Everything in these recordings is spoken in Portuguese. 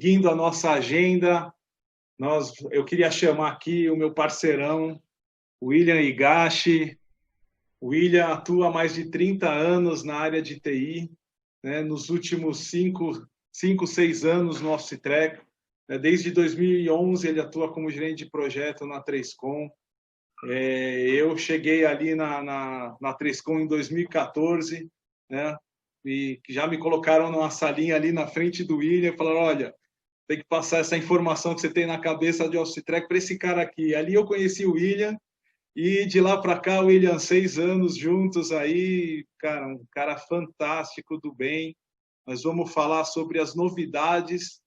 seguindo a nossa agenda, eu queria chamar aqui o meu parceirão, William Higashi. O William atua há mais de 30 anos na área de TI, né? Nos últimos 6 anos no OfficeTrack. Desde 2011 ele atua como gerente de projeto na 3Com. Eu cheguei ali na 3Com em 2014, né? E já me colocaram numa salinha ali na frente do William e falaram, olha, tem que passar essa informação que você tem na cabeça de OfficeTrack para esse cara aqui. Ali eu conheci o William e de lá para cá, William, 6 anos juntos aí, cara, um cara fantástico, do bem. Nós vamos falar sobre as novidades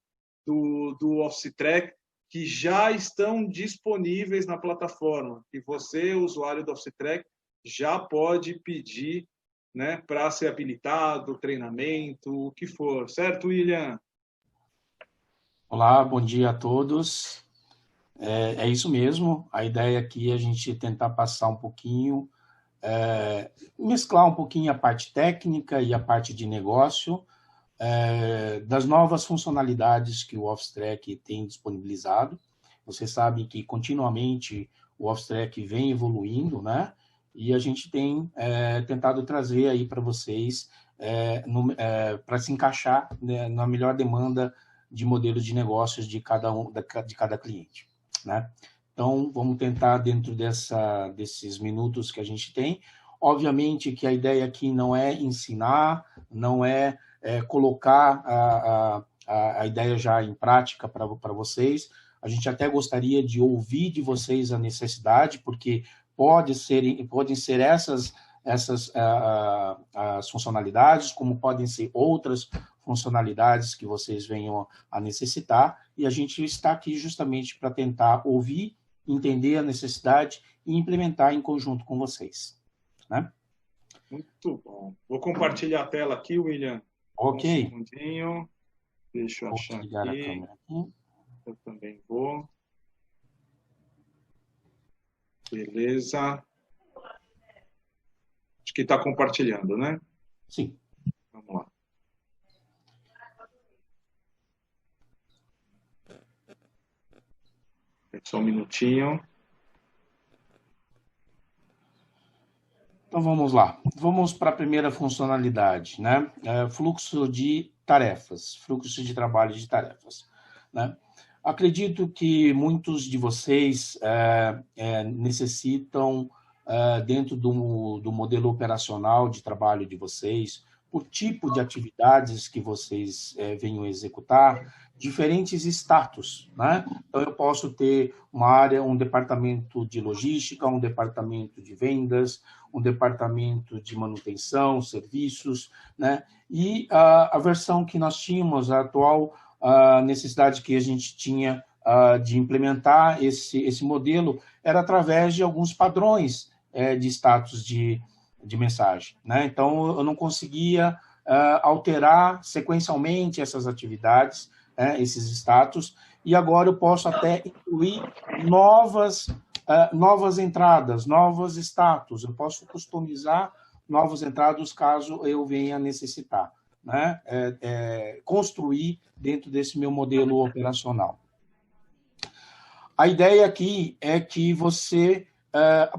do OfficeTrack que já estão disponíveis na plataforma, que você, usuário do OfficeTrack, já pode pedir, né, para ser habilitado, treinamento, o que for. Certo, William? Olá, bom dia a todos. É isso mesmo, a ideia aqui é a gente tentar passar um pouquinho, mesclar um pouquinho a parte técnica e a parte de negócio, das novas funcionalidades que o OfficeTrack tem disponibilizado. Vocês sabem que continuamente o OfficeTrack vem evoluindo, né? E a gente tem tentado trazer aí para vocês, para se encaixar, né, na melhor demanda de modelos de negócios de cada cliente, né? Então, vamos tentar, dentro desses minutos que a gente tem, obviamente que a ideia aqui não é ensinar, não é colocar a ideia já em prática para vocês. A gente até gostaria de ouvir de vocês a necessidade, porque podem ser essas as funcionalidades, como podem ser outras funcionalidades que vocês venham a necessitar, e a gente está aqui justamente para tentar ouvir, entender a necessidade e implementar em conjunto com vocês, né? Muito bom. Vou compartilhar a tela aqui, William. Ok. Um segundinho. Deixa eu achar aqui. A câmera aqui. Eu também vou. Beleza. Acho que está compartilhando, né? Sim. Vamos lá. Só um minutinho. Então, vamos lá. Vamos para a primeira funcionalidade, né? Fluxo de tarefas, fluxo de trabalho de tarefas, né? Acredito que muitos de vocês necessitam, dentro do modelo operacional de trabalho de vocês, por tipo de atividades que vocês venham executar, diferentes status, né? Então, eu posso ter uma área, um departamento de logística, um departamento de vendas, um departamento de manutenção, serviços, né? E a versão que nós tínhamos, a atual necessidade que a gente tinha de implementar esse modelo era através de alguns padrões de status de mensagem, né? Então, eu não conseguia alterar sequencialmente essas atividades, esses status, e agora eu posso até incluir novas entradas, novos status, eu posso customizar novas entradas caso eu venha necessitar, né? Construir dentro desse meu modelo operacional. A ideia aqui é que você,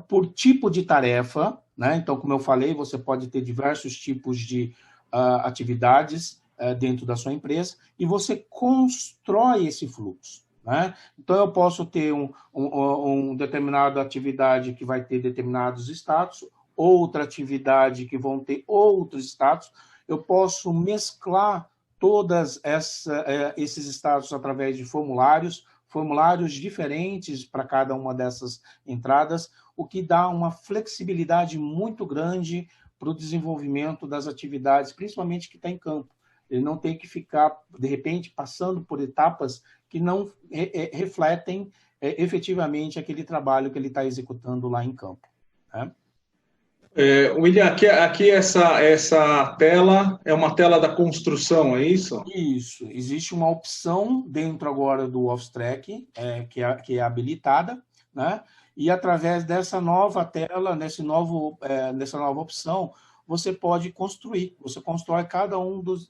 por tipo de tarefa, né? Então, como eu falei, você pode ter diversos tipos de atividades dentro da sua empresa e você constrói esse fluxo, né? Então, eu posso ter um determinada atividade que vai ter determinados status, outra atividade que vão ter outros status. Eu posso mesclar todos esses status através de formulários diferentes para cada uma dessas entradas, o que dá uma flexibilidade muito grande para o desenvolvimento das atividades, principalmente que está em campo. Ele não tem que ficar, de repente, passando por etapas que não refletem efetivamente aquele trabalho que ele está executando lá em campo, né? William, aqui essa tela é uma tela da construção, é isso? Isso. Existe uma opção dentro agora do OfficeTrack, que é habilitada, né? E através dessa nova tela, nessa nova opção, você pode construir. Você constrói cada um dos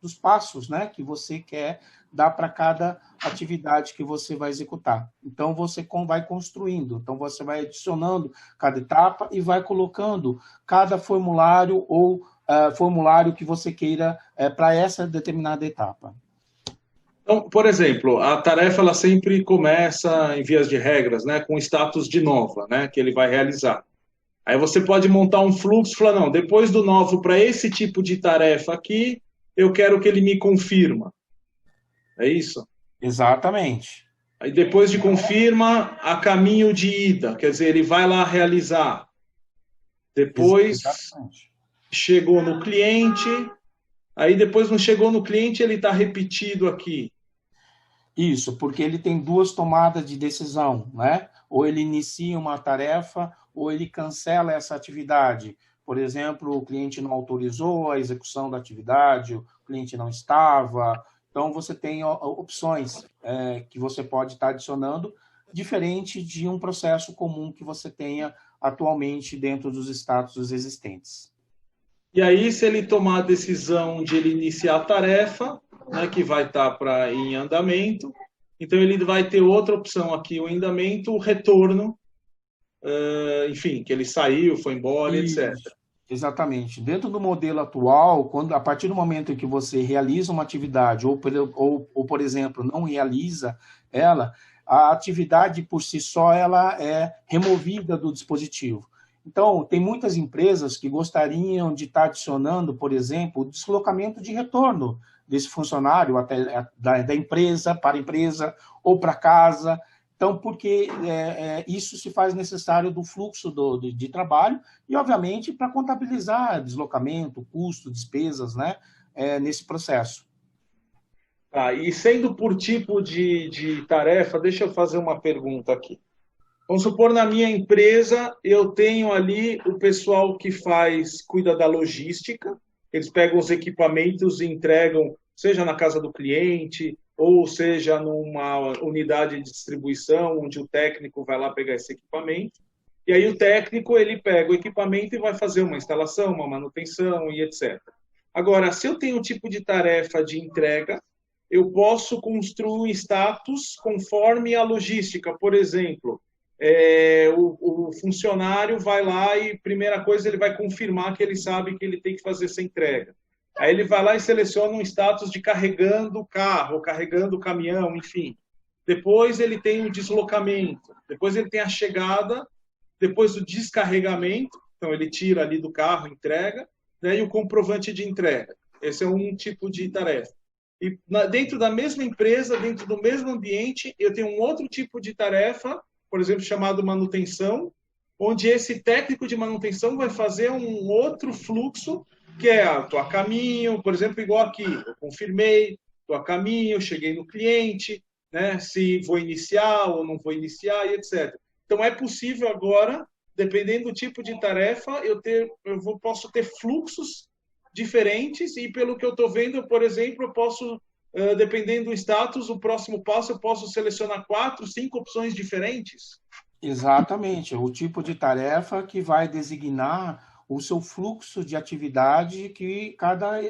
dos passos, né, que você quer dar para cada atividade que você vai executar. Então, você vai construindo. Então, você vai adicionando cada etapa e vai colocando cada formulário ou formulário que você queira para essa determinada etapa. Então, por exemplo, a tarefa ela sempre começa, em vias de regras, né, com o status de nova, né, que ele vai realizar. Aí você pode montar um fluxo e falar, não, depois do novo para esse tipo de tarefa aqui, eu quero que ele me confirma. É isso? Exatamente. Aí depois de confirma, a caminho de ida, quer dizer, ele vai lá realizar. Depois Exatamente. chegou no cliente, aí depois não chegou no cliente, ele está repetido aqui. Isso, porque ele tem duas tomadas de decisão, né? Ou ele inicia uma tarefa, ou ele cancela essa atividade. Por exemplo, o cliente não autorizou a execução da atividade, o cliente não estava. Então, você tem opções que você pode estar adicionando, diferente de um processo comum que você tenha atualmente dentro dos status existentes. E aí, se ele tomar a decisão de ele iniciar a tarefa, né, que vai estar em andamento, então ele vai ter outra opção aqui, o andamento, o retorno, enfim, que ele saiu, foi embora, etc. Exatamente. Dentro do modelo atual, a partir do momento em que você realiza uma atividade, ou, por exemplo, não realiza ela, a atividade por si só ela é removida do dispositivo. Então, tem muitas empresas que gostariam de estar adicionando, por exemplo, o deslocamento de retorno desse funcionário até da empresa para a empresa ou para casa. Então, porque isso se faz necessário do fluxo de trabalho e, obviamente, para contabilizar deslocamento, custo, despesas, né, nesse processo. Tá, e sendo por tipo de tarefa, deixa eu fazer uma pergunta aqui. Vamos supor, na minha empresa, eu tenho ali o pessoal que cuida da logística, eles pegam os equipamentos e entregam, seja na casa do cliente, ou seja numa unidade de distribuição, onde o técnico vai lá pegar esse equipamento. E aí o técnico, ele pega o equipamento e vai fazer uma instalação, uma manutenção e etc. Agora, se eu tenho um tipo de tarefa de entrega, eu posso construir um status conforme a logística. Por exemplo, o funcionário vai lá e, primeira coisa, ele vai confirmar que ele sabe que ele tem que fazer essa entrega. Aí ele vai lá e seleciona um status de carregando o carro, carregando o caminhão, enfim. Depois ele tem o deslocamento, depois ele tem a chegada, depois o descarregamento, então ele tira ali do carro, entrega, né, e o comprovante de entrega. Esse é um tipo de tarefa. E dentro da mesma empresa, dentro do mesmo ambiente, eu tenho um outro tipo de tarefa, por exemplo, chamado manutenção, onde esse técnico de manutenção vai fazer um outro fluxo, que é estou a caminho, por exemplo, igual aqui, eu confirmei, estou a caminho, cheguei no cliente, né, se vou iniciar ou não vou iniciar, e etc. Então, é possível agora, dependendo do tipo de tarefa, posso ter fluxos diferentes e, pelo que eu estou vendo, por exemplo, eu posso, dependendo do status, o próximo passo eu posso selecionar 4, 5 opções diferentes. Exatamente, o tipo de tarefa que vai designar o seu fluxo de atividade que cada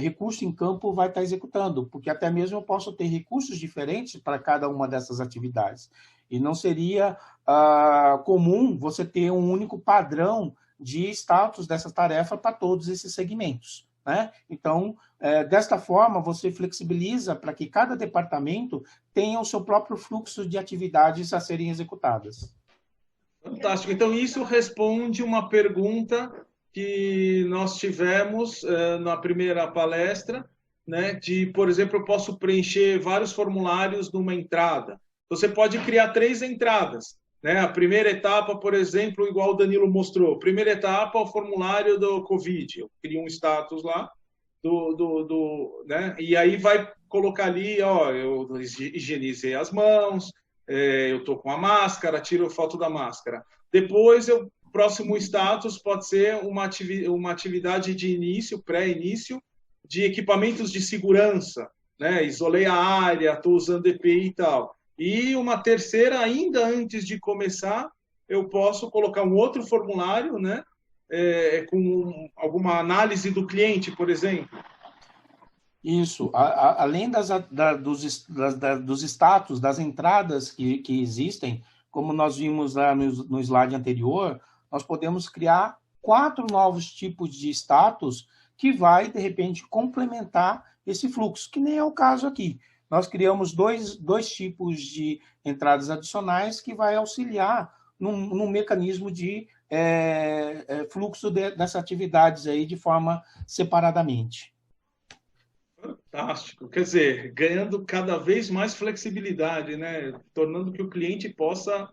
recurso em campo vai estar executando, porque até mesmo eu posso ter recursos diferentes para cada uma dessas atividades. E não seria comum você ter um único padrão de status dessa tarefa para todos esses segmentos, né? Então, desta forma, você flexibiliza para que cada departamento tenha o seu próprio fluxo de atividades a serem executadas. Fantástico. Então, isso responde uma pergunta que nós tivemos na primeira palestra, né? De, por exemplo, eu posso preencher vários formulários numa entrada. Você pode criar 3 entradas. Né? A primeira etapa, por exemplo, igual o Danilo mostrou, primeira etapa, o formulário do Covid. Eu crio um status lá, né? E aí vai colocar ali, ó, eu higienizei as mãos, eu estou com a máscara, tiro foto da máscara. Depois, próximo status pode ser uma atividade de início, pré-início, de equipamentos de segurança, né? Isolei a área, estou usando EPI e tal. E uma terceira, ainda antes de começar, eu posso colocar um outro formulário, né? Com alguma análise do cliente, por exemplo. Isso, além dos status, das entradas que existem, como nós vimos lá no slide anterior, nós podemos criar 4 novos tipos de status que vai, de repente, complementar esse fluxo, que nem é o caso aqui. Nós criamos dois tipos de entradas adicionais que vai auxiliar num mecanismo de fluxo dessas atividades aí de forma separadamente. Fantástico. Quer dizer, ganhando cada vez mais flexibilidade, né? Tornando que o cliente possa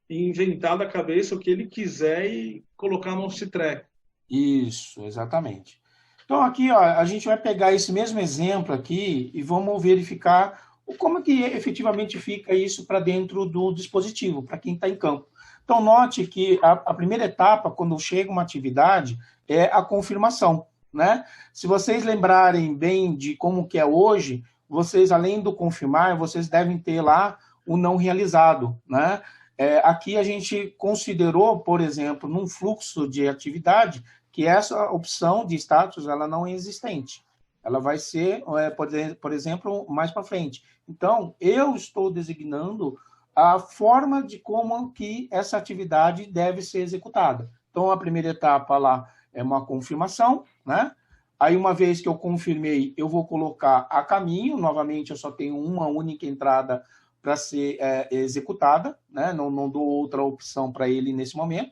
inventar da cabeça o que ele quiser e colocar no OfficeTrack. Isso, exatamente. Então, aqui, ó, a gente vai pegar esse mesmo exemplo aqui e vamos verificar como que efetivamente fica isso para dentro do dispositivo, para quem está em campo. Então, note que a primeira etapa, quando chega uma atividade, é a confirmação, né? Se vocês lembrarem bem de como que é hoje, vocês, além do confirmar, vocês devem ter lá o não realizado, né? Aqui a gente considerou, por exemplo, num fluxo de atividade, que essa opção de status ela não é existente. Ela vai ser, por exemplo, mais para frente. Então, eu estou designando a forma de como que essa atividade deve ser executada. Então, a primeira etapa lá é uma confirmação, né? Aí, uma vez que eu confirmei, eu vou colocar a caminho. Novamente, eu só tenho uma única entrada para ser executada, né? Não dou outra opção para ele nesse momento.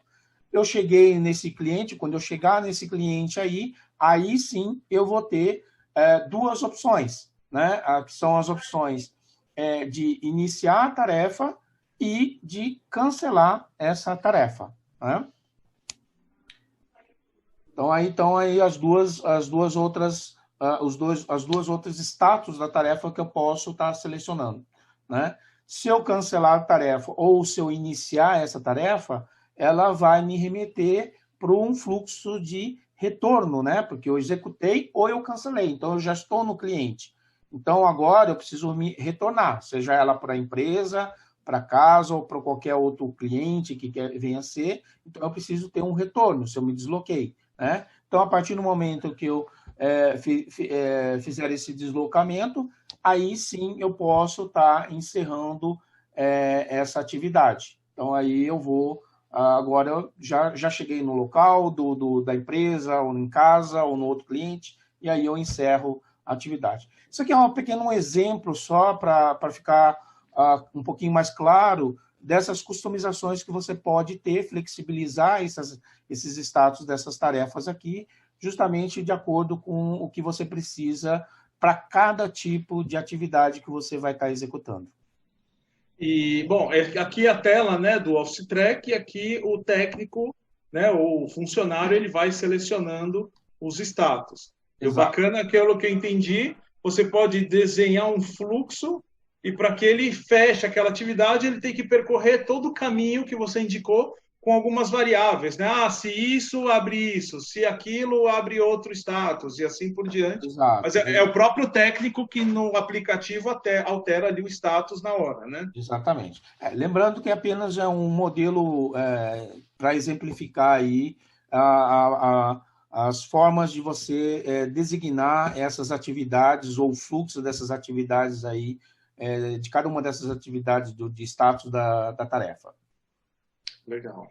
Eu cheguei nesse cliente, quando eu chegar nesse cliente aí sim eu vou ter duas opções, né? Que são as opções de iniciar a tarefa e de cancelar essa tarefa, né? Então aí as duas outras status da tarefa que eu posso estar selecionando, né? Se eu cancelar a tarefa ou se eu iniciar essa tarefa, ela vai me remeter para um fluxo de retorno, né? Porque eu executei ou eu cancelei, então eu já estou no cliente. Então agora eu preciso me retornar, seja ela para a empresa, para casa ou para qualquer outro cliente que venha ser, então eu preciso ter um retorno se eu me desloquei, né? Então, a partir do momento que eu fizer esse deslocamento, aí sim eu posso estar encerrando essa atividade. Então, aí eu vou, agora eu já cheguei no local da empresa, ou em casa, ou no outro cliente, e aí eu encerro a atividade. Isso aqui é um pequeno exemplo só para ficar um pouquinho mais claro dessas customizações que você pode ter, flexibilizar esses status dessas tarefas aqui, justamente de acordo com o que você precisa para cada tipo de atividade que você vai estar executando. E, bom, aqui a tela, né, do OfficeTrack, e aqui o técnico, né, o funcionário, ele vai selecionando os status. E o bacana é que, pelo que eu entendi, você pode desenhar um fluxo e para que ele feche aquela atividade, ele tem que percorrer todo o caminho que você indicou com algumas variáveis, né? Ah, se isso, abre isso. Se aquilo, abre outro status. E assim por diante. Exato. Mas é o próprio técnico que no aplicativo até altera ali o status na hora, né? Exatamente. Lembrando que apenas é um modelo para exemplificar aí as formas de você designar essas atividades ou o fluxo dessas atividades aí, de cada uma dessas atividades de status da tarefa. Legal.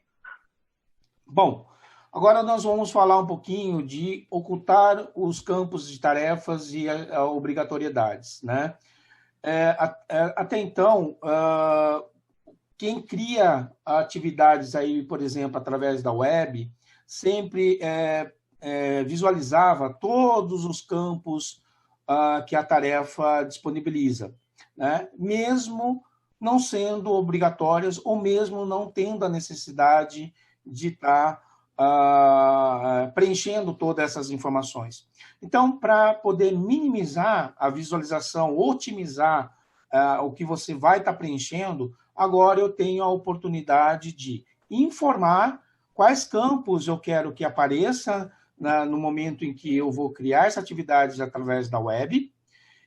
Bom, agora nós vamos falar um pouquinho de ocultar os campos de tarefas e obrigatoriedades, né? Até então, quem cria atividades aí, por exemplo, através da web, sempre visualizava todos os campos que a tarefa disponibiliza, né? Mesmo não sendo obrigatórias ou mesmo não tendo a necessidade de estar preenchendo todas essas informações. Então, para poder minimizar a visualização, otimizar o que você vai estar preenchendo, agora eu tenho a oportunidade de informar quais campos eu quero que apareça no momento em que eu vou criar essa atividade através da web.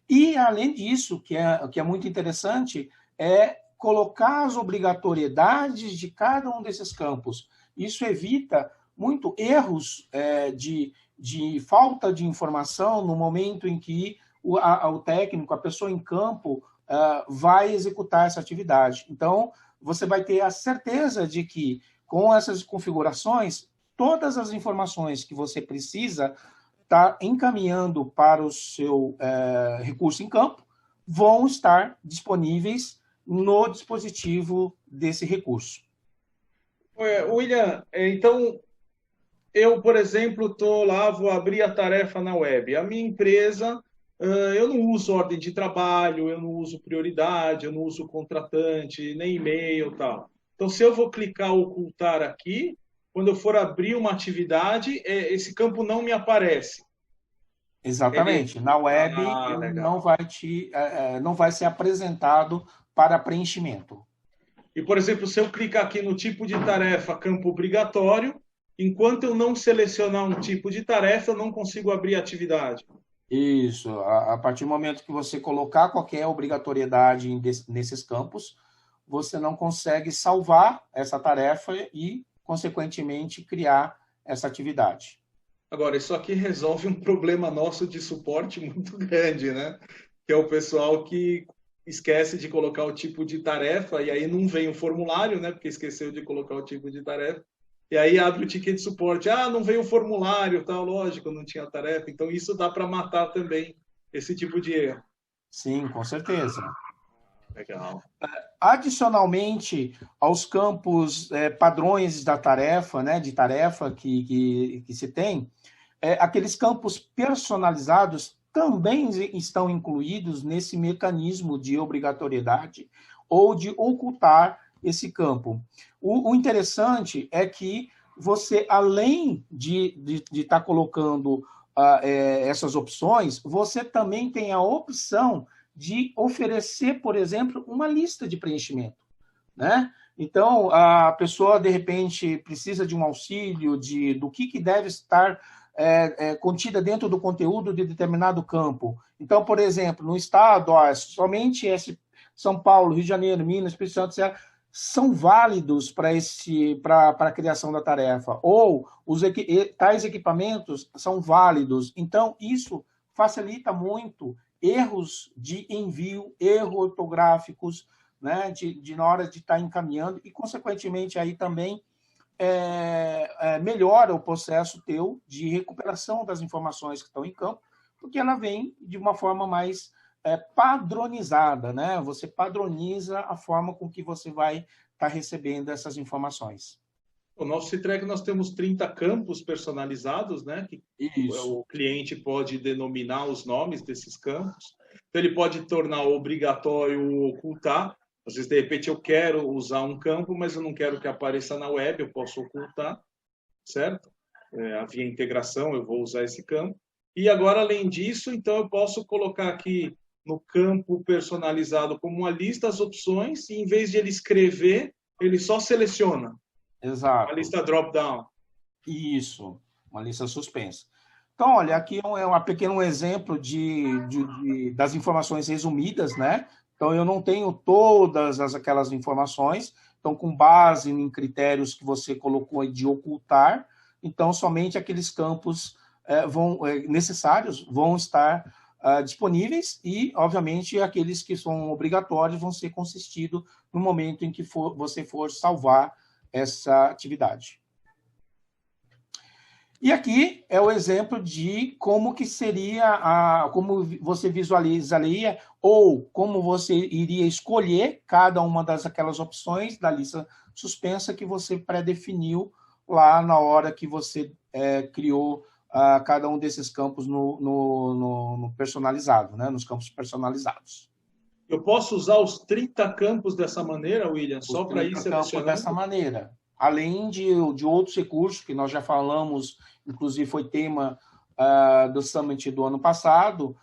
E, além disso, que é muito interessante, é colocar as obrigatoriedades de cada um desses campos. Isso evita muito erros de falta de informação no momento em que o técnico, a pessoa em campo, vai executar essa atividade. Então, você vai ter a certeza de que, com essas configurações, todas as informações que você precisa estar encaminhando para o seu recurso em campo vão estar disponíveis no dispositivo desse recurso. William, então, eu, por exemplo, estou lá, vou abrir a tarefa na web. A minha empresa, eu não uso ordem de trabalho, eu não uso prioridade, eu não uso contratante, nem e-mail e tal. Então, se eu vou clicar ocultar aqui, quando eu for abrir uma atividade, esse campo não me aparece. Exatamente. Na web, ele não vai ser apresentado para preenchimento. E, por exemplo, se eu clicar aqui no tipo de tarefa, campo obrigatório, enquanto eu não selecionar um tipo de tarefa, eu não consigo abrir a atividade. Isso. A partir do momento que você colocar qualquer obrigatoriedade nesses campos, você não consegue salvar essa tarefa e, consequentemente, criar essa atividade. Agora, isso aqui resolve um problema nosso de suporte muito grande, né? Que é o pessoal que esquece de colocar o tipo de tarefa e aí não vem o formulário, né? Porque esqueceu de colocar o tipo de tarefa. E aí abre o ticket de suporte. Ah, não veio o formulário, tal, lógico, não tinha tarefa. Então isso dá para matar também esse tipo de erro. Sim, com certeza. Legal. Adicionalmente aos campos padrões da tarefa, né, de tarefa que se tem, aqueles campos personalizados também estão incluídos nesse mecanismo de obrigatoriedade ou de ocultar esse campo. O interessante é que você, além de estar colocando essas opções, você também tem a opção de oferecer, por exemplo, uma lista de preenchimento, né? Então, a pessoa, de repente, precisa de um auxílio do que deve estar contida dentro do conteúdo de determinado campo. Então, por exemplo, no estado, somente São Paulo, Rio de Janeiro, Minas, Espírito Santo, são válidos para a criação da tarefa, ou tais equipamentos são válidos. Então, isso facilita muito erros de envio, erros ortográficos, né, na hora de estar encaminhando, e, consequentemente, aí também melhora o processo teu de recuperação das informações que estão em campo, porque ela vem de uma forma mais padronizada, né? Você padroniza a forma com que você vai estar recebendo essas informações. O nosso Citrec, nós temos 30 campos personalizados, né? Que o cliente pode denominar os nomes desses campos. Então, ele pode tornar obrigatório ou ocultar. Às vezes, de repente, eu quero usar um campo, mas eu não quero que apareça na web, eu posso ocultar, certo? Via integração, eu vou usar esse campo. E agora, além disso, então, eu posso colocar aqui no campo personalizado como uma lista as opções, e em vez de ele escrever, ele só seleciona. Exato. Uma lista drop-down. Isso, uma lista suspensa. Então, olha, aqui é um pequeno exemplo das informações resumidas, né? Então, eu não tenho todas aquelas informações. Então, com base em critérios que você colocou de ocultar, então, somente aqueles campos necessários vão estar disponíveis e, obviamente, aqueles que são obrigatórios vão ser consistidos no momento em que você for salvar essa atividade. E aqui é o exemplo de como que seria, como você visualizaria ou como você iria escolher cada uma daquelas opções da lista suspensa que você pré-definiu lá na hora que você criou cada um desses campos no personalizado, né? Nos campos personalizados. Eu posso usar os 30 campos dessa maneira, William, só para ir selecionando? Dessa maneira. Além de outros recursos que nós já falamos, inclusive foi tema do Summit do ano passado,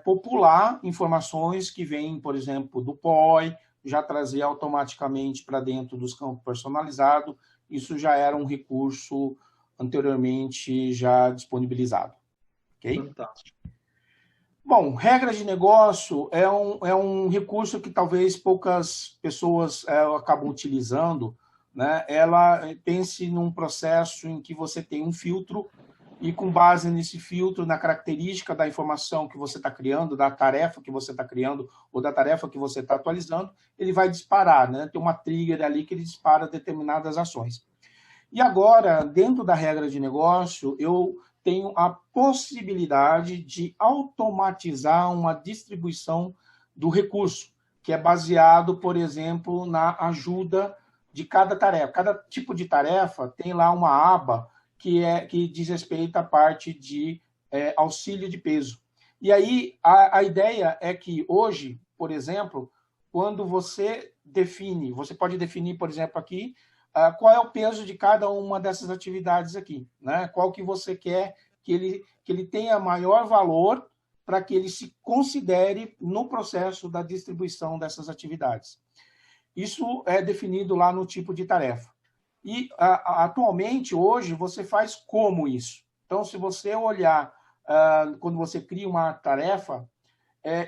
popular informações que vêm, por exemplo, do POI, já trazer automaticamente para dentro dos campos personalizados. Isso já era um recurso anteriormente já disponibilizado. Ok? Fantástico. Bom, regra de negócio é um recurso que talvez poucas pessoas acabam utilizando, né? Ela pense num processo em que você tem um filtro e com base nesse filtro, na característica da informação que você está criando, da tarefa que você está criando ou da tarefa que você está atualizando, ele vai disparar, né? Tem uma trigger ali que ele dispara determinadas ações. E agora, dentro da regra de negócio, eu tenho a possibilidade de automatizar uma distribuição do recurso, que é baseado, por exemplo, na ajuda de cada tarefa. Cada tipo de tarefa tem lá uma aba que diz respeito à parte de auxílio de peso. E aí, a ideia é que hoje, por exemplo, quando você define, você pode definir, por exemplo, aqui, qual é o peso de cada uma dessas atividades aqui, né? Qual que você quer que ele tenha maior valor para que ele se considere no processo da distribuição dessas atividades. Isso é definido lá no tipo de tarefa. E, atualmente, hoje, você faz como isso? Então, se você olhar, quando você cria uma tarefa,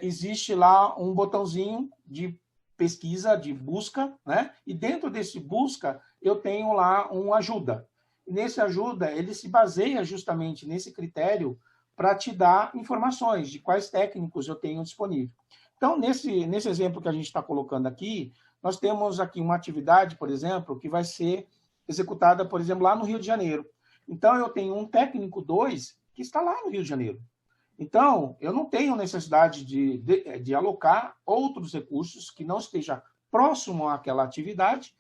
existe lá um botãozinho de pesquisa, de busca, né? E dentro desse busca, eu tenho lá um ajuda. E nesse ajuda, ele se baseia justamente nesse critério para te dar informações de quais técnicos eu tenho disponível. Então, nesse exemplo que a gente está colocando aqui, nós temos aqui uma atividade, por exemplo, que vai ser executada, por exemplo, lá no Rio de Janeiro. Então, eu tenho um técnico 2 que está lá no Rio de Janeiro. Então, eu não tenho necessidade de alocar outros recursos que não esteja próximo àquela atividade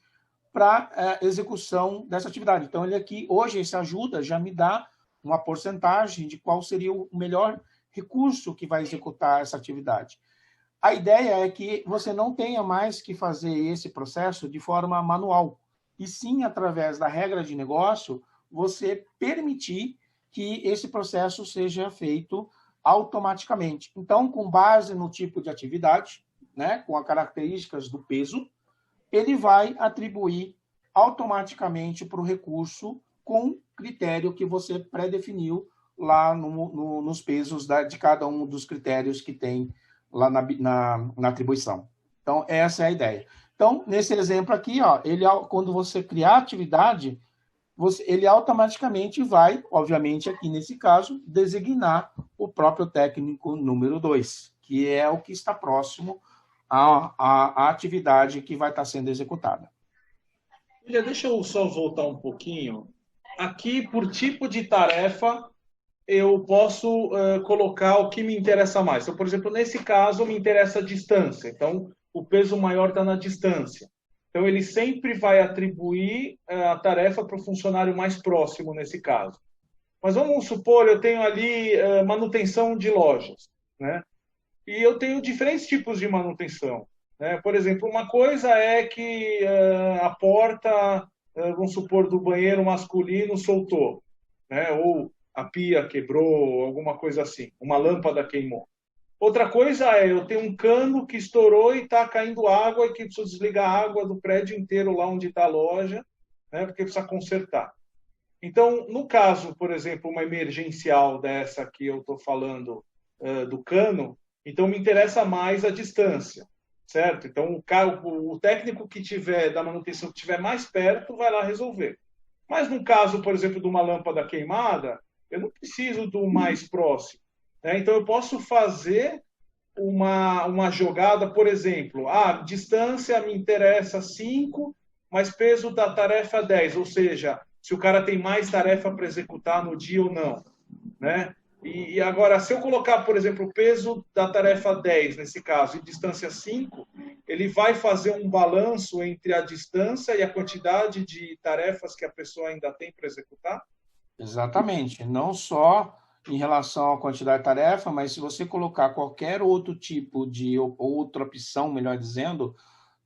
para execução dessa atividade. Então, ele aqui, hoje, esse ajuda já me dá uma porcentagem de qual seria o melhor recurso que vai executar essa atividade. A ideia é que você não tenha mais que fazer esse processo de forma manual, e sim, através da regra de negócio, você permitir que esse processo seja feito automaticamente. Então, com base no tipo de atividade, né, com as características do peso, ele vai atribuir automaticamente para o recurso com critério que você pré-definiu lá nos pesos de cada um dos critérios que tem lá na atribuição. Então, essa é a ideia. Então, nesse exemplo aqui, ó, quando você criar a atividade, ele automaticamente vai, obviamente, aqui nesse caso, designar o próprio técnico número 2, que é o que está próximo à atividade que vai estar sendo executada. Deixa eu só voltar um pouquinho. Aqui, por tipo de tarefa, eu posso colocar o que me interessa mais. Então, por exemplo, nesse caso, me interessa a distância. Então, o peso maior está na distância. Então, ele sempre vai atribuir a tarefa para o funcionário mais próximo, nesse caso. Mas vamos supor, eu tenho ali manutenção de lojas, né? E eu tenho diferentes tipos de manutenção, né? Por exemplo, uma coisa é que a porta, vamos supor, do banheiro masculino soltou, né? Ou a pia quebrou, alguma coisa assim, uma lâmpada queimou. Outra coisa é, eu tenho um cano que estourou e está caindo água e que preciso desligar a água do prédio inteiro lá onde está a loja, né? Porque precisa consertar. Então, no caso, por exemplo, uma emergencial dessa que eu estou falando do cano, então me interessa mais a distância, certo? Então, o técnico que tiver da manutenção que estiver mais perto vai lá resolver. Mas no caso, por exemplo, de uma lâmpada queimada, eu não preciso do mais próximo, né? Então, eu posso fazer uma jogada, por exemplo, distância me interessa 5, mas peso da tarefa 10, ou seja, se o cara tem mais tarefa para executar no dia ou não, né? E agora, se eu colocar, por exemplo, o peso da tarefa 10, nesse caso, e distância 5, ele vai fazer um balanço entre a distância e a quantidade de tarefas que a pessoa ainda tem para executar? Exatamente. Não só em relação à quantidade de tarefa, mas se você colocar qualquer outro tipo de outra opção, melhor dizendo,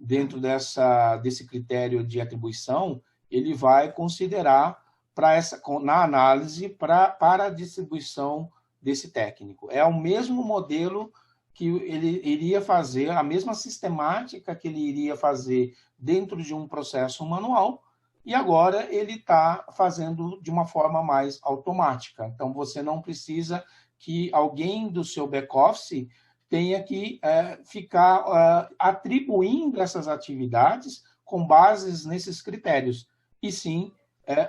dentro desse critério de atribuição, ele vai considerar na análise para a distribuição desse técnico. É o mesmo modelo que ele iria fazer, a mesma sistemática que ele iria fazer dentro de um processo manual, e agora ele está fazendo de uma forma mais automática. Então, você não precisa que alguém do seu back-office tenha que ficar atribuindo essas atividades com bases nesses critérios, e sim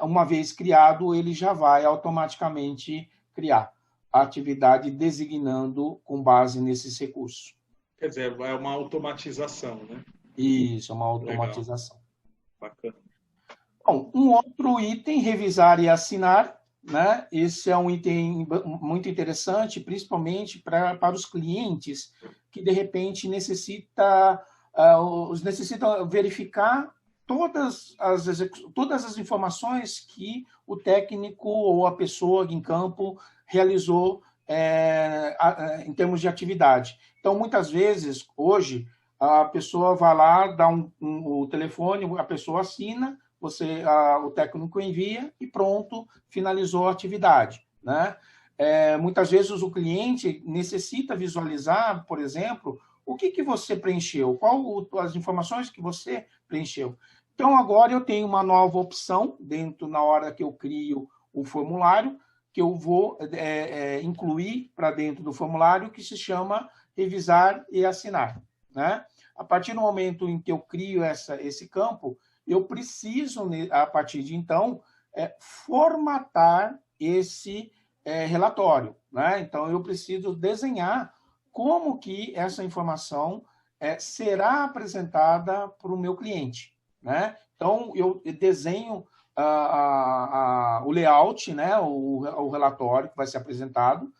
uma vez criado, ele já vai automaticamente criar a atividade designando com base nesses recursos. Quer dizer, é uma automatização, né? Isso, é uma Legal. automatização. Bacana. Bom, um outro item, revisar e assinar, né? Esse é um item muito interessante, principalmente para os clientes que, de repente, necessitam verificar todas as informações que o técnico ou a pessoa em campo realizou em termos de atividade. Então, muitas vezes, hoje, a pessoa vai lá, dá o telefone, a pessoa assina, o técnico envia e pronto, finalizou a atividade, né? Muitas vezes o cliente necessita visualizar, por exemplo, o que você preencheu, as informações que você preencheu. Então, agora eu tenho uma nova opção na hora que eu crio o formulário, que eu vou incluir para dentro do formulário, que se chama revisar e assinar, né? A partir do momento em que eu crio esse campo, eu preciso, a partir de então, formatar esse relatório, né? Então, eu preciso desenhar como que essa informação será apresentada para o meu cliente, né? Então, eu desenho o layout, né? O relatório que vai ser apresentado.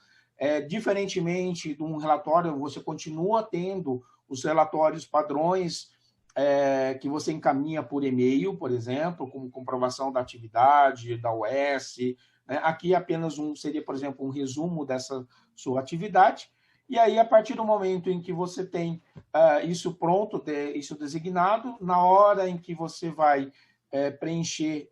Diferentemente de um relatório, você continua tendo os relatórios padrões que você encaminha por e-mail, por exemplo, como comprovação da atividade, da OS. Né? Aqui apenas seria, por exemplo, um resumo dessa sua atividade. E aí, a partir do momento em que você tem isso pronto, isso designado, na hora em que você vai preencher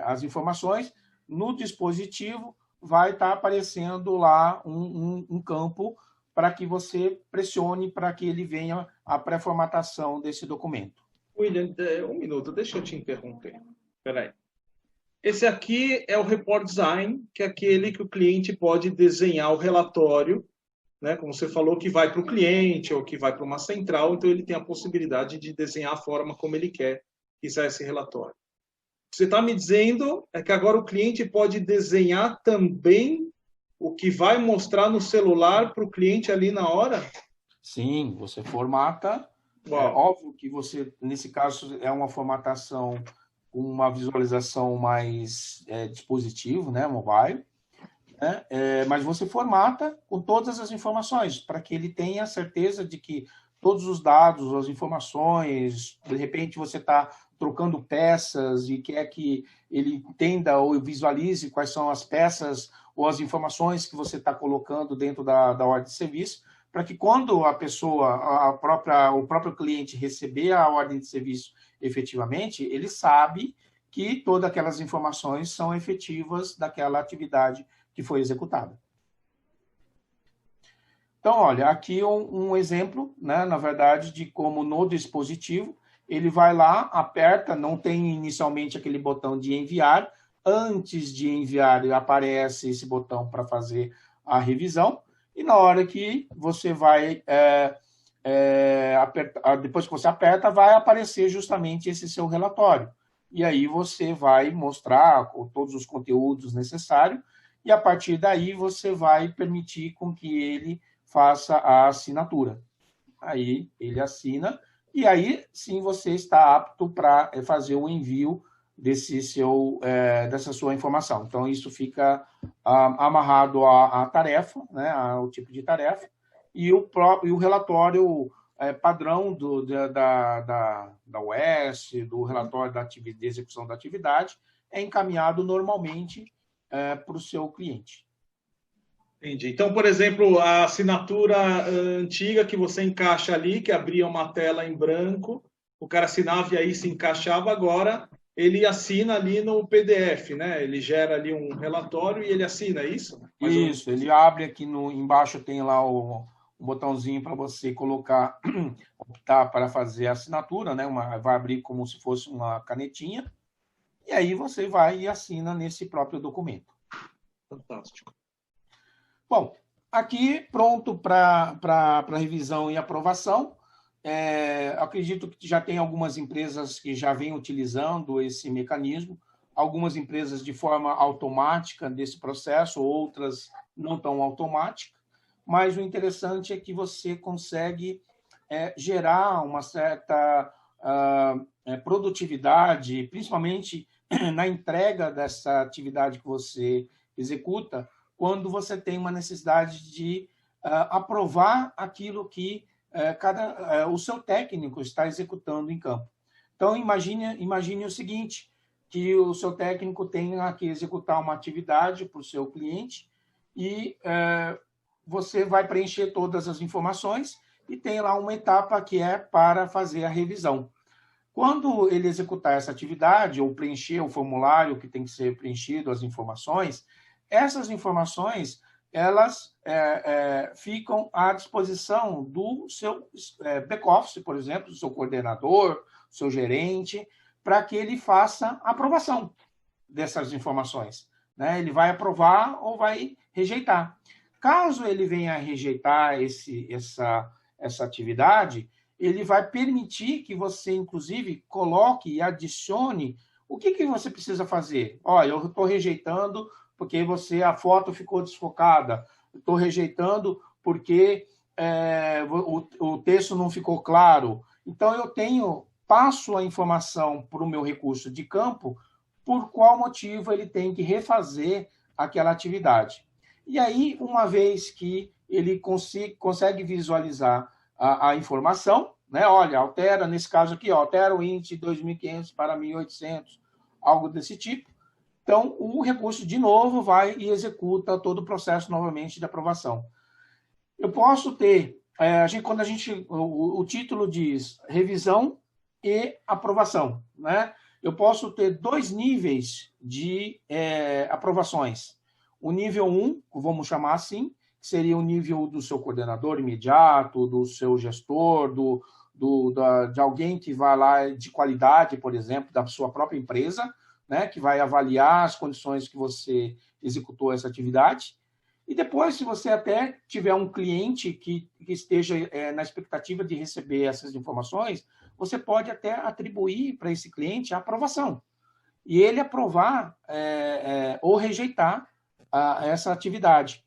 as informações, no dispositivo vai estar aparecendo lá um campo para que você pressione para que ele venha a pré-formatação desse documento. William, um minuto, deixa eu te interromper. Espera aí. Esse aqui é o Report Design, que é aquele que o cliente pode desenhar o relatório, né? Como você falou, que vai para o cliente ou que vai para uma central, então ele tem a possibilidade de desenhar a forma como ele quiser esse relatório. O que você está me dizendo é que agora o cliente pode desenhar também o que vai mostrar no celular para o cliente ali na hora? Sim, você formata. Óbvio que você, nesse caso, é uma formatação com uma visualização mais dispositivo, né, mobile, né? Mas você formata com todas as informações para que ele tenha certeza de que todos os dados, as informações, de repente você está trocando peças e quer que ele entenda ou visualize quais são as peças ou as informações que você está colocando dentro da ordem de serviço, para que quando a pessoa, o próprio cliente receber a ordem de serviço efetivamente, ele sabe que todas aquelas informações são efetivas daquela atividade que foi executada. Então, olha, aqui um exemplo, né, na verdade, de como no dispositivo, ele vai lá, aperta, não tem inicialmente aquele botão de enviar, antes de enviar aparece esse botão para fazer a revisão, e na hora que você vai apertar, depois que você aperta, vai aparecer justamente esse seu relatório. E aí você vai mostrar todos os conteúdos necessários, e a partir daí você vai permitir com que ele faça a assinatura. Aí ele assina, e aí sim você está apto para fazer o envio dessa sua informação. Então, isso fica amarrado à tarefa, né, ao tipo de tarefa, e o relatório padrão da OS, do relatório de execução da atividade, é encaminhado normalmente para o seu cliente. Entendi. Então, por exemplo, a assinatura antiga que você encaixa ali, que abria uma tela em branco, o cara assinava e aí se encaixava, agora ele assina ali no PDF, né? Ele gera ali um relatório e ele assina, é isso? Isso, ele abre aqui embaixo, tem lá um botãozinho para você colocar, optar para fazer a assinatura, né? Vai abrir como se fosse uma canetinha, e aí você vai e assina nesse próprio documento. Fantástico. Bom, aqui pronto para revisão e aprovação. Acredito que já tem algumas empresas que já vêm utilizando esse mecanismo. algumas empresas de forma automática desse processo, outras não tão automática, mas o interessante é que você consegue gerar uma certa produtividade, principalmente na entrega dessa atividade que você executa, quando você tem uma necessidade de aprovar aquilo que o seu técnico está executando em campo. Então, imagine o seguinte, que o seu técnico tenha que executar uma atividade para o seu cliente e você vai preencher todas as informações e tem lá uma etapa que é para fazer a revisão. Quando ele executar essa atividade ou preencher o formulário que tem que ser preenchido, as informações, essas informações elas ficam à disposição do seu back-office, por exemplo, do seu coordenador, do seu gerente, para que ele faça a aprovação dessas informações. Né? Ele vai aprovar ou vai rejeitar. Caso ele venha a rejeitar essa atividade, ele vai permitir que você, inclusive, coloque e adicione o que você precisa fazer. Olha, eu estou rejeitando porque a foto ficou desfocada. Estou rejeitando porque o texto não ficou claro. Então, passo a informação para o meu recurso de campo por qual motivo ele tem que refazer aquela atividade. E aí, uma vez que ele consegue visualizar a informação, né? Olha, altera, nesse caso aqui, altera o índice de 2.500 para 1.800, algo desse tipo. Então, o recurso, de novo, vai e executa todo o processo novamente de aprovação. Eu posso ter, quando o título diz revisão e aprovação, né? Eu posso ter 2 níveis de aprovações. O nível 1, vamos chamar assim, que seria o nível do seu coordenador imediato, do seu gestor, de alguém que vai lá de qualidade, por exemplo, da sua própria empresa, né, que vai avaliar as condições que você executou essa atividade. E depois, se você até tiver um cliente que esteja na expectativa de receber essas informações, você pode até atribuir para esse cliente a aprovação. E ele aprovar ou rejeitar essa atividade.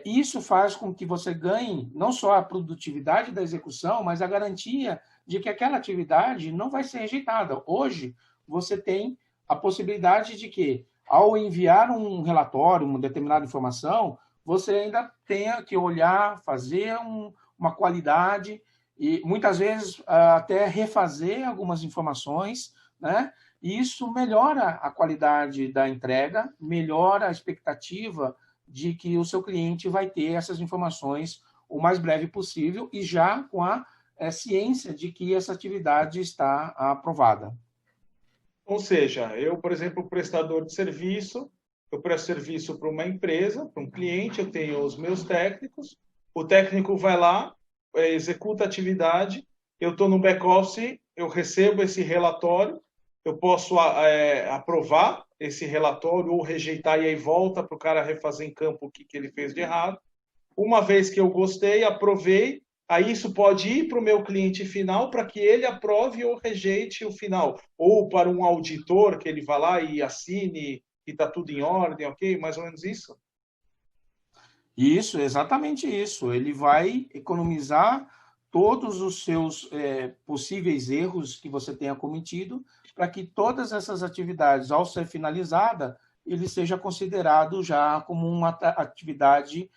Isso faz com que você ganhe não só a produtividade da execução, mas a garantia de que aquela atividade não vai ser rejeitada. Hoje, você tem a possibilidade de que, ao enviar um relatório, uma determinada informação, você ainda tenha que olhar, fazer uma qualidade e, muitas vezes, até refazer algumas informações, né? E isso melhora a qualidade da entrega, melhora a expectativa de que o seu cliente vai ter essas informações o mais breve possível e já com a ciência de que essa atividade está aprovada. Ou seja, eu, por exemplo, prestador de serviço, eu presto serviço para uma empresa, para um cliente, eu tenho os meus técnicos, o técnico vai lá, executa a atividade, eu estou no back-office, eu recebo esse relatório, eu posso aprovar esse relatório ou rejeitar e aí volta para o cara refazer em campo o que ele fez de errado. Uma vez que eu gostei, aprovei, aí isso pode ir para o meu cliente final para que ele aprove ou rejeite o final. Ou para um auditor que ele vá lá e assine que está tudo em ordem, ok? Mais ou menos isso? Isso, exatamente isso. Ele vai economizar todos os seus possíveis erros que você tenha cometido para que todas essas atividades, ao ser finalizada, ele seja considerado já como uma atividade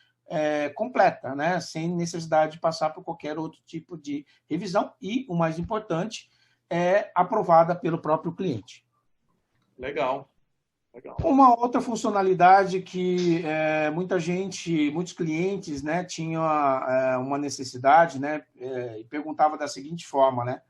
completa, né? Sem necessidade de passar por qualquer outro tipo de revisão e, o mais importante, aprovada pelo próprio cliente. Legal. Legal. Uma outra funcionalidade que muitos clientes, né, tinham uma necessidade, né, e perguntava da seguinte forma, né?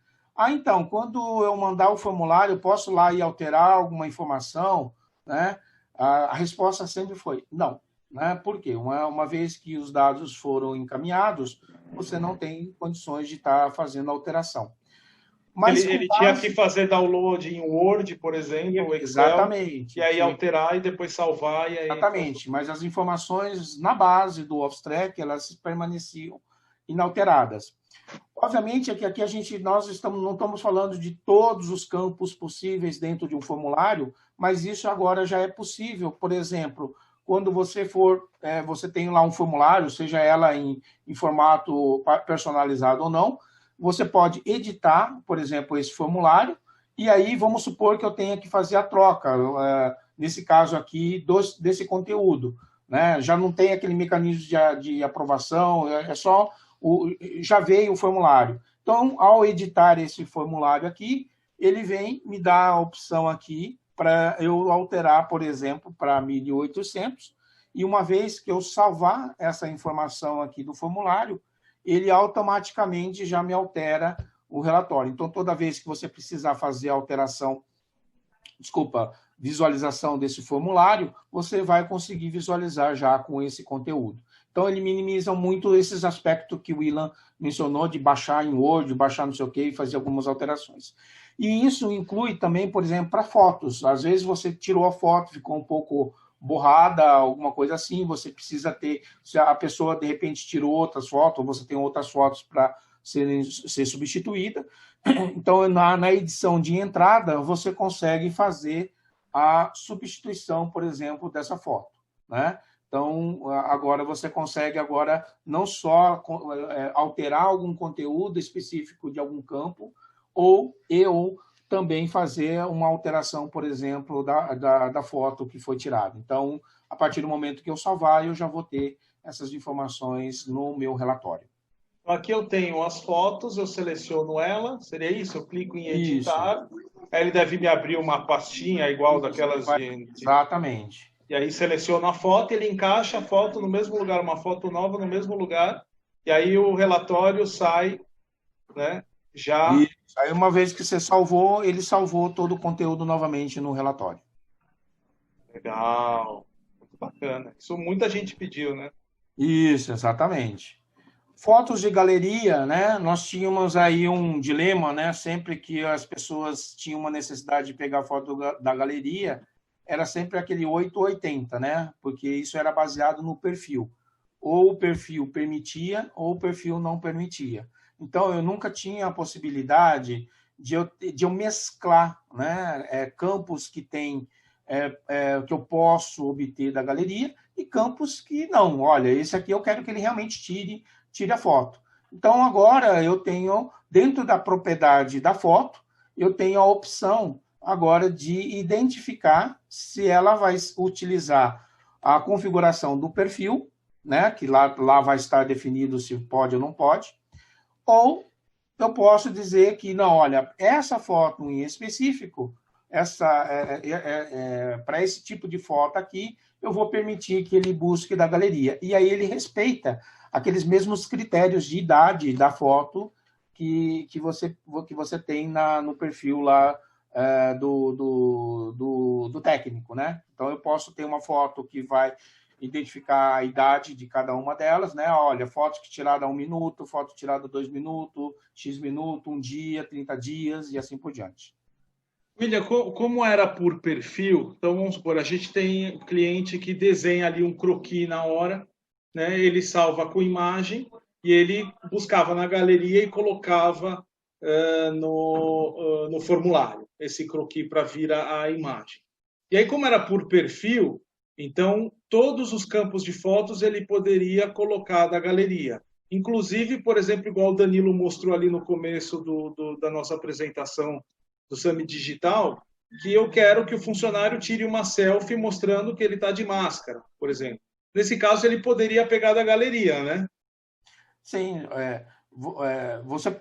Então, quando eu mandar o formulário, eu posso lá e alterar alguma informação, né? A resposta sempre foi não. Né? Por quê? Uma vez que os dados foram encaminhados, você não tem condições de estar fazendo alteração. Mas ele tinha que fazer download em Word, por exemplo, Excel, exatamente, e aí alterar e depois salvar. E aí... Exatamente, mas as informações na base do Office Track, elas permaneciam inalteradas. Obviamente, é que aqui nós não estamos falando de todos os campos possíveis dentro de um formulário, mas isso agora já é possível. Por exemplo, quando você você tem lá um formulário, seja ela em formato personalizado ou não, você pode editar, por exemplo, esse formulário, e aí vamos supor que eu tenha que fazer a troca, nesse caso aqui, desse conteúdo, né? Já não tem aquele mecanismo de aprovação, é só já veio o formulário. Então, ao editar esse formulário aqui, ele vem me dar a opção aqui para eu alterar, por exemplo, para 1.800, e uma vez que eu salvar essa informação aqui do formulário, ele automaticamente já me altera o relatório. Então, toda vez que você precisar fazer a alteração, visualização desse formulário, você vai conseguir visualizar já com esse conteúdo. Então, ele minimiza muito esses aspectos que o Willan mencionou, de baixar em Word, baixar não sei o quê, e fazer algumas alterações. E isso inclui também, por exemplo, para fotos. Às vezes você tirou a foto, ficou um pouco borrada, alguma coisa assim, você precisa ter, se a pessoa de repente tirou outras fotos, ou você tem outras fotos para ser substituída. Então, na edição de entrada, você consegue fazer a substituição, por exemplo, dessa foto, né? Então, agora você consegue não só alterar algum conteúdo específico de algum campo, ou também fazer uma alteração, por exemplo, da foto que foi tirada. Então, a partir do momento que eu salvar, eu já vou ter essas informações no meu relatório. Aqui eu tenho as fotos, eu seleciono ela, seria isso? Eu clico em editar, aí ele deve me abrir uma pastinha igual daquelas de... Exatamente. E aí seleciono a foto, ele encaixa a foto no mesmo lugar, uma foto nova no mesmo lugar, e aí o relatório sai, né? Já. E aí, uma vez que você salvou, ele salvou todo o conteúdo novamente no relatório. Legal, muito bacana. Isso muita gente pediu, né? Isso, exatamente. Fotos de galeria, né? Nós tínhamos aí um dilema, né? Sempre que as pessoas tinham uma necessidade de pegar foto da galeria, era sempre aquele 880, né? Porque isso era baseado no perfil. Ou o perfil permitia, ou o perfil não permitia. Então, eu nunca tinha a possibilidade de eu mesclar, né? Campos que tem que eu posso obter da galeria e campos que não. Olha, esse aqui eu quero que ele realmente tire a foto. Então, agora eu tenho, dentro da propriedade da foto, eu tenho a opção agora de identificar se ela vai utilizar a configuração do perfil, né, que lá vai estar definido se pode ou não pode, ou eu posso dizer que, não, olha, essa foto em específico, para esse tipo de foto aqui, eu vou permitir que ele busque da galeria. E aí ele respeita aqueles mesmos critérios de idade da foto que você tem no perfil lá do técnico, né? Então, eu posso ter uma foto que vai identificar a idade de cada uma delas, né? Olha, foto tirada a 1 minuto, foto tirada 2 minutos, X minuto, 1 dia, 30 dias e assim por diante. William, como era por perfil? Então, vamos supor, a gente tem um cliente que desenha ali um croquis na hora, né? Ele salva com imagem e ele buscava na galeria e colocava no formulário esse croquis para vir a imagem. E aí, como era por perfil, então todos os campos de fotos ele poderia colocar da galeria. Inclusive, por exemplo, igual o Danilo mostrou ali no começo da nossa apresentação do Summit Digital, que eu quero que o funcionário tire uma selfie mostrando que ele está de máscara, por exemplo. Nesse caso, ele poderia pegar da galeria, né? Sim,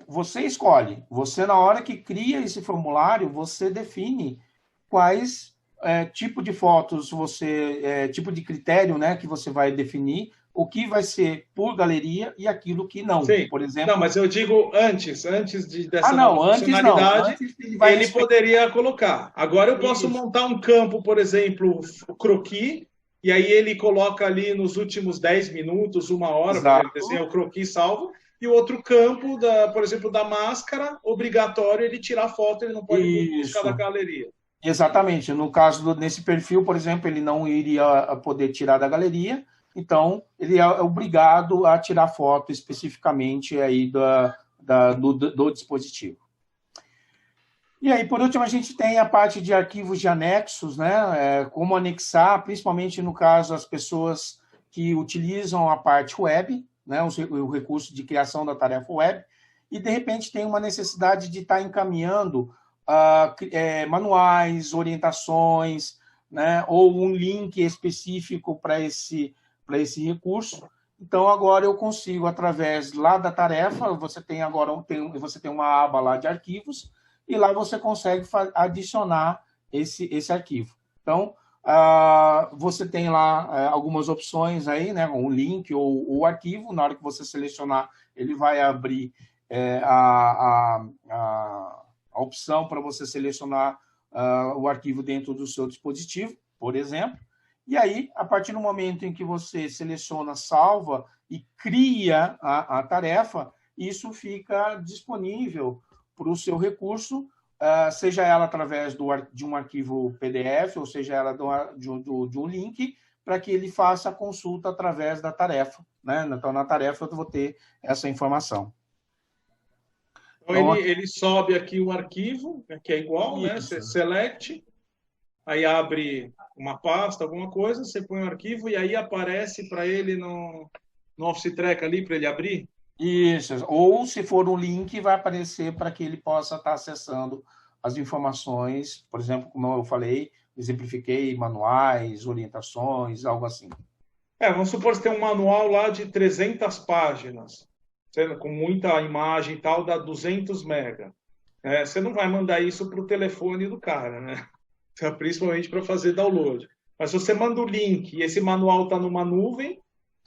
você escolhe. Você, na hora que cria esse formulário, você define quais tipo de fotos tipo de critério, né, que você vai definir, o que vai ser por galeria e aquilo que não. Sim. Por exemplo. Não, mas eu digo antes dessa funcionalidade, ele poderia colocar. Agora eu posso montar um campo, por exemplo, croquis, e aí ele coloca ali nos últimos 10 minutos, 1 hora, para ele desenhar o croquis salvo, e o outro campo, por exemplo, da máscara, obrigatório ele tirar foto, ele não pode buscar da galeria. Exatamente. No caso nesse perfil, por exemplo, ele não iria poder tirar da galeria, então ele é obrigado a tirar foto especificamente aí do dispositivo. E aí, por último, a gente tem a parte de arquivos de anexos, né? Como anexar, principalmente no caso as pessoas que utilizam a parte web, né? O recurso de criação da tarefa web, e de repente tem uma necessidade de estar encaminhando manuais, orientações, né? Ou um link específico para esse recurso. Então, agora eu consigo, através lá da tarefa, você tem uma aba lá de arquivos, e lá você consegue adicionar esse arquivo. Então, você tem lá algumas opções aí, né, um link ou o arquivo. Na hora que você selecionar, ele vai abrir a opção para você selecionar o arquivo dentro do seu dispositivo, por exemplo. E aí, a partir do momento em que você seleciona, salva e cria a tarefa, isso fica disponível para o seu recurso, seja ela através de um arquivo PDF, ou seja ela de um link, para que ele faça a consulta através da tarefa, né? Então, na tarefa, eu vou ter essa informação. Então, ele sobe aqui o arquivo, que é igual, né? Você select, aí abre uma pasta, alguma coisa, você põe o arquivo e aí aparece para ele no Office Track ali, para ele abrir? Isso, ou se for um link, vai aparecer para que ele possa estar acessando as informações, por exemplo, como eu falei, exemplifiquei manuais, orientações, algo assim. Vamos supor que você tem um manual lá de 300 páginas, com muita imagem e tal, dá 200 mega. Você não vai mandar isso para o telefone do cara, né? Principalmente para fazer download. Mas se você manda o link e esse manual está numa nuvem,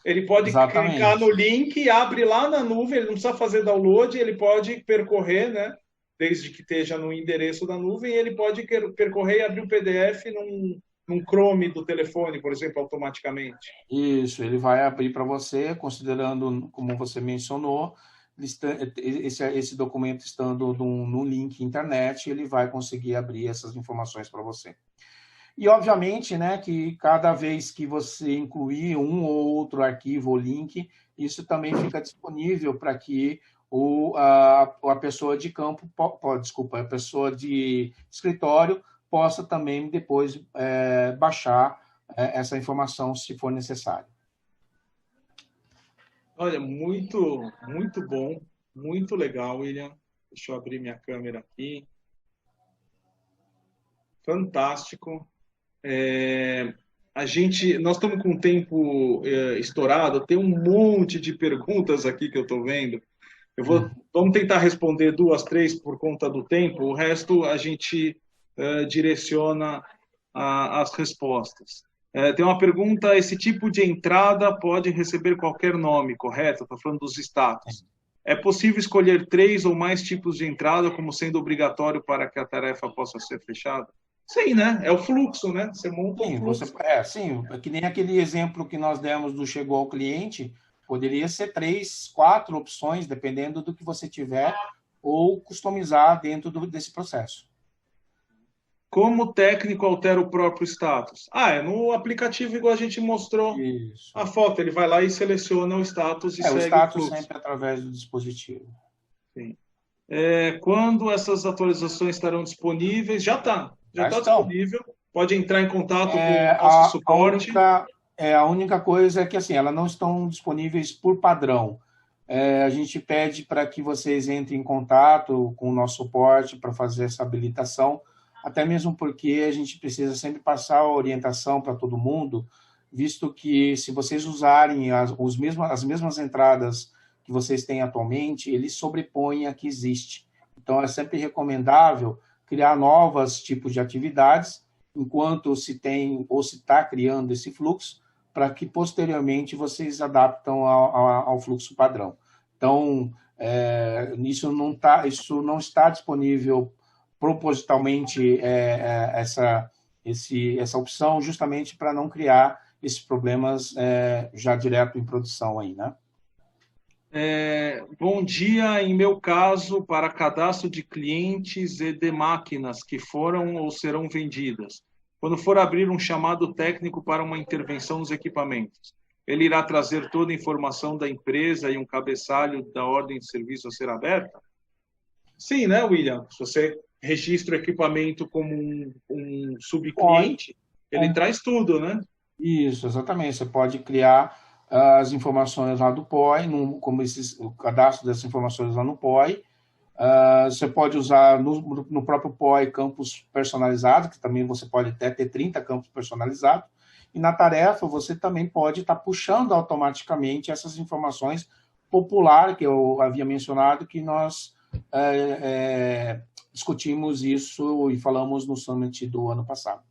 ele pode clicar no link e abre lá na nuvem, ele não precisa fazer download, ele pode percorrer, né? Desde que esteja no endereço da nuvem, ele pode percorrer e abrir o PDF num Chrome do telefone, por exemplo, automaticamente. Isso, ele vai abrir para você, considerando, como você mencionou, esse documento estando no link internet, ele vai conseguir abrir essas informações para você. E, obviamente, né, que cada vez que você incluir um ou outro arquivo ou link, isso também fica disponível para que a pessoa de campo, a pessoa de escritório possa também depois baixar essa informação se for necessário. Olha, muito, muito bom, muito legal, William. Deixa eu abrir minha câmera aqui. Fantástico. Nós estamos com o tempo estourado, tem um monte de perguntas aqui que eu estou vendo. Vamos tentar responder 2, 3 por conta do tempo, o resto a gente direciona as respostas. Tem uma pergunta: esse tipo de entrada pode receber qualquer nome, correto? Estou falando dos status. É possível escolher 3 ou mais tipos de entrada como sendo obrigatório para que a tarefa possa ser fechada? Sim, né? É o fluxo, né? Você monta um fluxo. Sim, que nem aquele exemplo que nós demos do chegou ao cliente, poderia ser 3, 4 opções, dependendo do que você tiver, ou customizar dentro desse processo. Como o técnico altera o próprio status? É no aplicativo, igual a gente mostrou. Isso. A foto. Ele vai lá e seleciona o status e segue o status fluxo. Sempre através do dispositivo. Sim. Quando essas atualizações estarão disponíveis? Já está disponível. Pode entrar em contato com o nosso suporte. A única coisa é que assim, elas não estão disponíveis por padrão. A gente pede para que vocês entrem em contato com o nosso suporte para fazer essa habilitação, até mesmo porque a gente precisa sempre passar a orientação para todo mundo, visto que se vocês usarem as mesmas entradas que vocês têm atualmente, ele sobrepõe a que existe. Então, é sempre recomendável criar novos tipos de atividades, enquanto se tem ou se está criando esse fluxo, para que, posteriormente, vocês adaptam ao fluxo padrão. Então, isso não está disponível propositalmente essa opção, justamente para não criar esses problemas já direto em produção aí, né? Bom dia. Em meu caso, para cadastro de clientes e de máquinas que foram ou serão vendidas, quando for abrir um chamado técnico para uma intervenção nos equipamentos, ele irá trazer toda a informação da empresa e um cabeçalho da ordem de serviço a ser aberta? Sim, né, William? Se você registra o equipamento como um subcliente, ele traz tudo, né? Isso, exatamente. Você pode criar as informações lá do POI, como o cadastro dessas informações lá no POI. Você pode usar no próprio POI campos personalizados, que também você pode até ter 30 campos personalizados. E na tarefa você também pode estar puxando automaticamente essas informações populares, que eu havia mencionado, que nós discutimos isso e falamos no Summit do ano passado.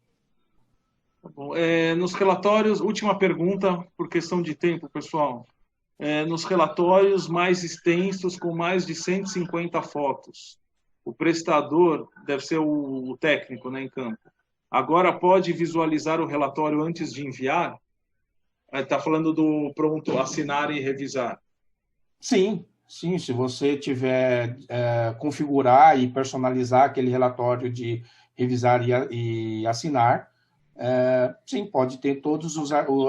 Bom, nos relatórios, última pergunta, por questão de tempo, pessoal. Nos relatórios mais extensos, com mais de 150 fotos, o prestador deve ser o técnico, né, em campo. Agora pode visualizar o relatório antes de enviar? Está falando do pronto, assinar e revisar. Sim, sim. Se você tiver configurar e personalizar aquele relatório de revisar e assinar, sim, pode ter todas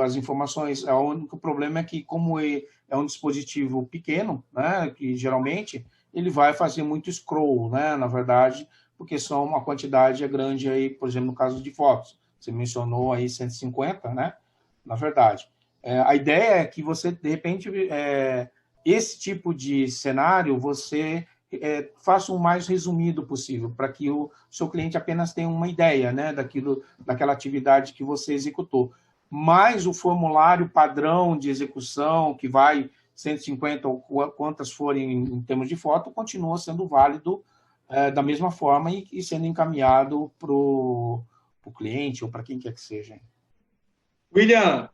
as informações. O único problema é que, como é um dispositivo pequeno, né, que geralmente ele vai fazer muito scroll, né, na verdade, porque são uma quantidade grande aí, por exemplo, no caso de fotos. Você mencionou aí 150, né, na verdade. A ideia é que você, de repente, esse tipo de cenário, você faça o mais resumido possível, para que o seu cliente apenas tenha uma ideia, né, daquela atividade que você executou. Mas o formulário padrão de execução, que vai 150 ou quantas forem em termos de foto, continua sendo válido da mesma forma e sendo encaminhado para o cliente ou para quem quer que seja. William,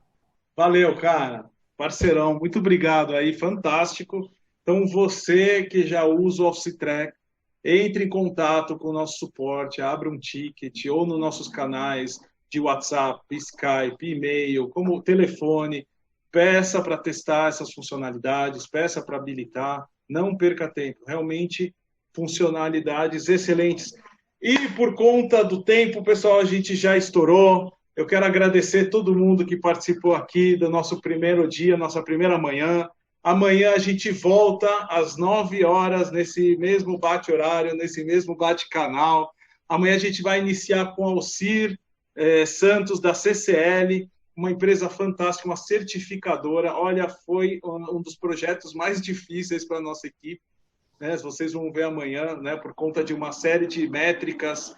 valeu, cara. Parceirão, muito obrigado aí, fantástico. Então, você que já usa o Office Track, entre em contato com o nosso suporte, abra um ticket ou nos nossos canais de WhatsApp, Skype, e-mail, como telefone, peça para testar essas funcionalidades, peça para habilitar, não perca tempo, realmente funcionalidades excelentes. E por conta do tempo, pessoal, a gente já estourou. Eu quero agradecer todo mundo que participou aqui do nosso primeiro dia, nossa primeira manhã. Amanhã a gente volta às 9 horas, nesse mesmo bate-horário, nesse mesmo bate-canal. Amanhã a gente vai iniciar com Alcir Santos, da CCL, uma empresa fantástica, uma certificadora. Olha, foi um dos projetos mais difíceis para a nossa equipe. Né, vocês vão ver amanhã, né, por conta de uma série de métricas,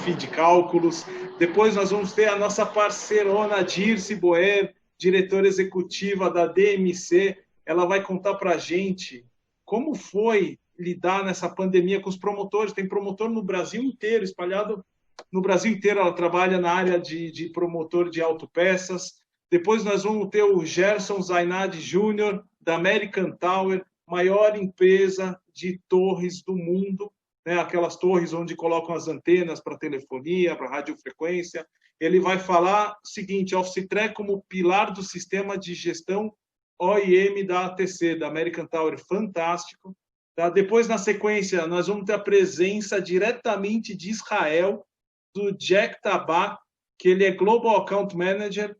de cálculos. Depois nós vamos ter a nossa parceirona Dirce Boer, diretora executiva da DMC. Ela vai contar para a gente como foi lidar nessa pandemia com os promotores. Tem promotor no Brasil inteiro, espalhado no Brasil inteiro. Ela trabalha na área de promotor de autopeças. Depois nós vamos ter o Gerson Zainad Júnior, da American Tower, maior empresa de torres do mundo, né? Aquelas torres onde colocam as antenas para telefonia, para radiofrequência. Ele vai falar o seguinte: Office Track como pilar do sistema de gestão OIM da ATC, da American Tower, fantástico. Tá? Depois, na sequência, nós vamos ter a presença diretamente de Israel, do Jack Tabak, que ele é Global Account Manager,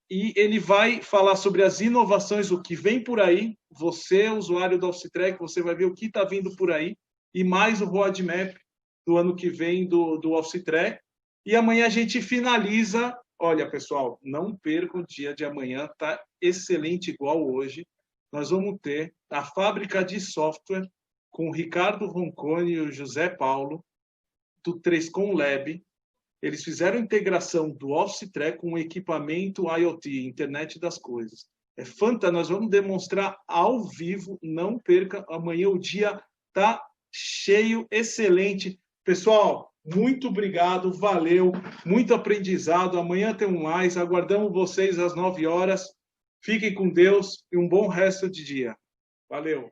e ele vai falar sobre as inovações, o que vem por aí. Você, usuário do Office Track, você vai ver o que está vindo por aí, e mais o roadmap do ano que vem do Office Track. E amanhã a gente finaliza. Olha, pessoal, não perca o dia de amanhã, tá excelente igual hoje. Nós vamos ter a fábrica de software com o Ricardo Roncone e o José Paulo, do 3Com Lab. Eles fizeram integração do Office Track com o equipamento IoT, Internet das Coisas. É fantástico, nós vamos demonstrar ao vivo, não perca, amanhã o dia está cheio, excelente. Pessoal, muito obrigado, valeu, muito aprendizado. Amanhã tem mais, aguardamos vocês às 9 horas. Fiquem com Deus e um bom resto de dia. Valeu.